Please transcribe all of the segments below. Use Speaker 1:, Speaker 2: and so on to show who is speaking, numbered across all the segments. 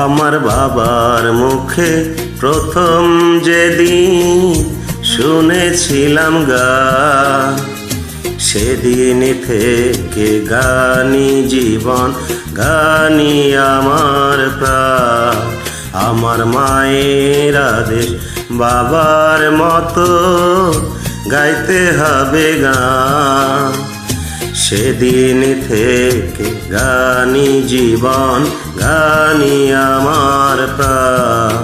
Speaker 1: আমার বাবার মুখে প্রথম যেদিন শুনেছিলাম গান, সেদিন থেকে গানি জীবন, গানি আমার প্রাণ। আমার মায়ের আদেশ বাবার মতো গাইতে হবে গান, সেদিন থেকে গানি জীবন, গানি আমার প্রাণ।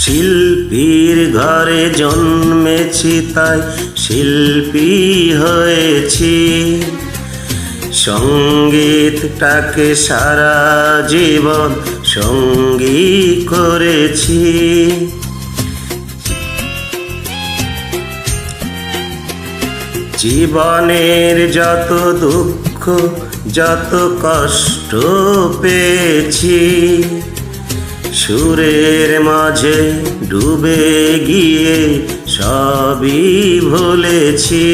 Speaker 1: শিল্পীর ঘরে জন্মেছি তাই শিল্পী হয়েছি, সঙ্গীতটাকে সারা জীবন সঙ্গী করেছি। জীবনের যত দুঃখ যত কষ্ট পেয়েছি, সুরের মাঝে ডুবে গিয়ে সবই ভুলেছি।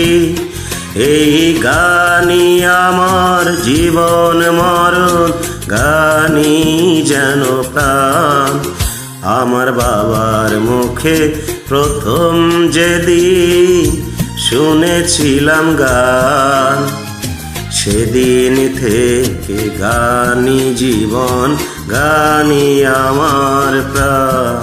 Speaker 1: এই গানি আমার জীবন মরণ, গানি যেন প্রাণ। আমার বাবার মুখে প্রথম যেদিন শুনেছিলাম গান, সেদিন থেকে গানি জীবন, গানি আমার প্রাণ।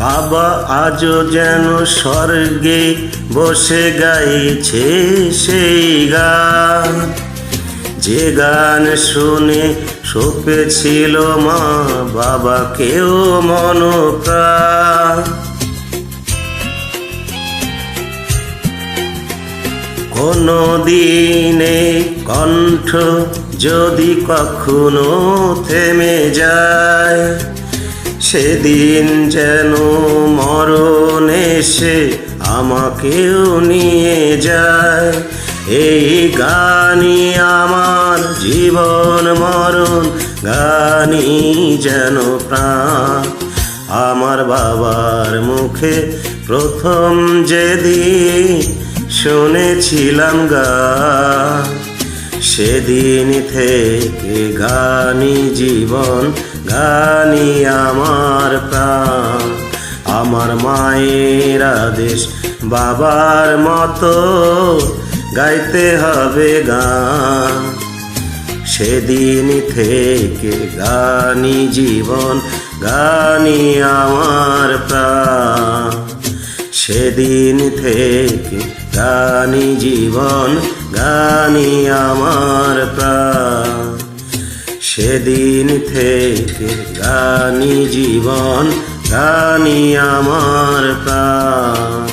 Speaker 1: বাবা আজও যেন স্বর্গে বসে গাইছে সেই গান, যে গান শুনে সপেছিল মা বাবাকেও মনপ্রাণ। কোনো দিনে কণ্ঠ যদি কখনো থেমে যায়, সেদিন যেন মরণ এসে আমাকেও নিয়ে যায়। এই গানি আমার জীবন মরণ, গানি যেন প্রাণ। আমার বাবার মুখে প্রথম যেদিন শুনেছিলাম গান, সেদিন থেকে গানি জীবন, গানি আমার প্রাণ। আমার মায়ের আদেশ বাবার মতো গাইতে হবে গান, সেদিন থেকে গানি জীবন, গানি আমার প্রাণ। সেদিন থেকে গানি জীবন, গানি আমার প্রাণ। সেদিন থেকে গানি জীবন, গানি আমার প্রাণ।